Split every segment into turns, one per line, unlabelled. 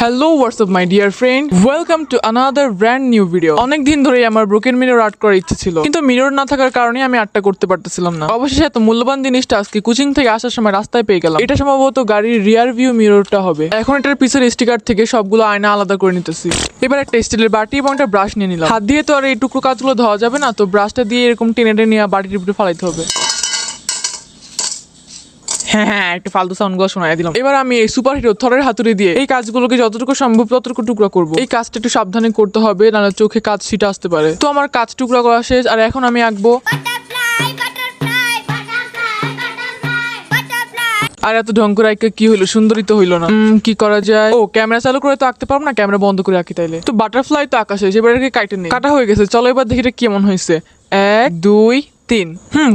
Hello WhatsApp my dear friend, welcome to another brand new video. অনেক দিন ধরেই আমার ব্রোকেন মিরর আর্ট করার ইচ্ছে ছিল, কিন্তু মিরর না থাকার কারণে আমি আর্টটা করতে পারতেছিলাম না। অবশেষে এত মূল্যবান জিনিসটা আজকে কোচিং থেকে আসার সময় রাস্তায় পেয়ে গেলাম। এটা সম্ভবত গাড়ির রিয়ার ভিউ মিররটা হবে। এখন এটার পিছের স্টিকার থেকে সবগুলো আয়না আলাদা করে নিতেছি। এবার একটা স্টিলের বাটি এবং একটা ব্রাশ নিয়ে নিলাম। হাত দিয়ে তো আর এই টুকরো কাজগুলো ধোয়া যাবে না, তো ব্রাশটা দিয়ে এরকম টেনে টেনে নিয়ে বাটির উপরে ফালাইতে হবে। হ্যাঁ, একটা ফালতু সাউন্ডগুলো শোনাই দিলাম। এবার আমি এই সুপার হিরো থরের হাতুড়ি দিয়ে এই কাজগুলোকে যতটুকু সম্ভব ততটুকু টুকরা করবো। এই কাজটা একটু সাবধানে করতে হবে, নাহলে চোখে কাজ ছিটা আসতে পারে। তো আমার কাজ টুকরা করা শেষ, আর এখন আমি আঁকবো। আর এত ঢং করে আঁকা কি হইলো, সুন্দরই তো হইলো না। কি করা যায়? ও, ক্যামেরা চালু করে তো আঁকতে পারবো না, ক্যামেরা বন্ধ করে আঁকি তাইলে। তো বাটারফ্লাই তো আঁকা শেষ, এবার কাইটে নেই। কাটা হয়ে গেছে, চলো এবার দেখি এটা কেমন হয়েছে। 1 2 3।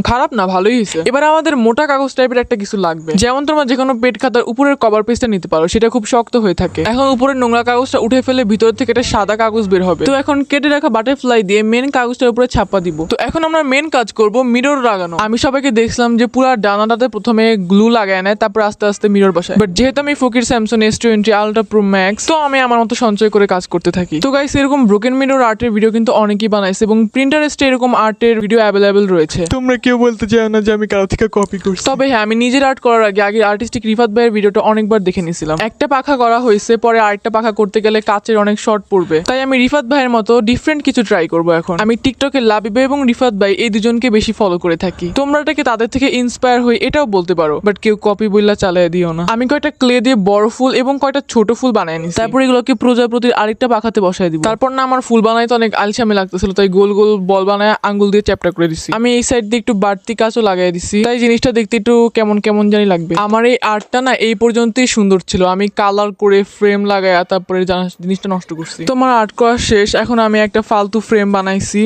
খারাপ না, ভালোই হয়েছে। এবার আমাদের মোটা কাগজ টাইপের একটা কিছু লাগবে, যেমন তোমরা যে কোনো পেট খাতার উপরের কভার পেজটা নিতে পারো, সেটা খুব শক্ত হয়ে থাকে। এখন উপরের নোংরা কাগজটা উঠে ফেলে ভিতর থেকে একটা সাদা কাগজ বের হবে। তো এখন কেটে রাখা বাটারফ্লাই দিয়ে মেন কাগজটার উপরে ছাপা দিব। তো এখন আমরা মেন কাজ করব মিরর লাগানো। আমি সবাইকে দেখলাম যে পুরো ডানাটাতে প্রথমে গ্লু লাগায় নেয়, তারপর আস্তে আস্তে মিরর বসায়। বাট যেহেতু আমি ফকির Samsung S20 ultra pro max, তো আমি আমার মতো সঞ্চয় করে কাজ করতে থাকি। তো গাইস, এরকম ব্রোকেন মিরর আর্টের ভিডিও কিন্তু অনেকেই বানাইছে এবং প্রিন্টারেস্টে এরকম আর্টের ভিডিও অ্যাভেলেবেল রয়েছে। তোমরা কেউ বলতে চাও না যে আমি কারো থেকে কপি করছি। তবে হ্যাঁ, আমি নিজের আর্ট করার আগে আর্টিস্টিক রিফাত ভাইয়ের ভিডিওটা অনেকবার দেখে নিয়েছিলাম। একটা পাখা করা হয়েছে, পরে আরেকটা পাখা করতে গেলে কাচের অনেক শর্ট পড়বে, তাই আমি রিফাত ভাইয়ের মতো ডিফারেন্ট কিছু ট্রাই করব। এখন আমি টিকটকে লাবিবে এবং রিফাত ভাই এই দুজনকে বেশি ফলো করে থাকি। তোমরা এটাকে তাদের থেকে ইন্সপায়ার হই এটাও বলতে পারো, বাট কেউ কপি বললা চালিয়ে দিও না। আমি কয়টা ক্লে দিয়ে বড় ফুল এবং কয়টা ছোট ফুল বানাই নিছি, তারপর এগুলোকে প্রজাপতির আরেকটা পাখাতে বসাই দিব। তারপর না আমার ফুল বানাইতে অনেক আলসামি লাগতেছিল, তাই গোল গোল বল বানায় আঙ্গুল দিয়ে চ্যাপটা করে দিছি। আমি এই সাইড দিয়ে একটু বাড়তি কাঁচও লাগাই দিছি, তাই জিনিসটা দেখতে একটু কেমন কেমন জানি লাগবে। আমার এই আর্টটা না এই পর্যন্তই সুন্দর ছিল। আমি কালার করে ফ্রেম লাগায়া তারপরে জিনিসটা নষ্ট করছি। তোমার আর্ট করা শেষ, এখন আমি একটা ফালতু ফ্রেম বানাইছি।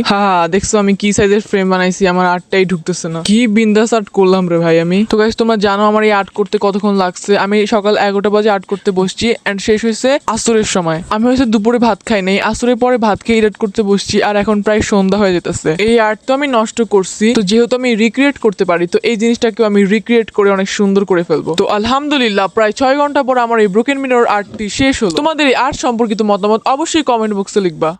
দেখছো আমি কি সাইজের ফ্রেম বানাইছি? আমার আর্টটাই ঢুকতেছে না। কি বিন্দাস আর্ট করলাম রে ভাই আমি। তো গাইস, তোমরা জানো আমার এই আর্ট করতে কতক্ষণ লাগছে। আমি সকাল 11টা বাজে আর্ট করতে বসছি, এন্ড শেষ হয়েছে আসরের সময়। আমি হয়েছে দুপুরে ভাত খাই নাই, আসরের পরে ভাত খেয়ে এডিট করতে বসছি, আর এখন প্রায় সন্ধ্যা হয়ে যেতেছে। এই আর্ট তো আমি নষ্ট করছি, তো যেহেতু আমি রিক্রিয়েট করতে পারি, তো এই জিনিসটাকে আমি রিক্রিয়েট করে অনেক সুন্দর করে ফেলবো। তো আলহামদুলিল্লাহ, প্রায় 6 ঘন্টা পর আমার এই ব্রোকেন মিরর আর্টটি শেষ হলো। তোমাদের এই আর্ট সম্পর্কিত মতামত অবশ্যই কমেন্ট বক্সে লিখবা।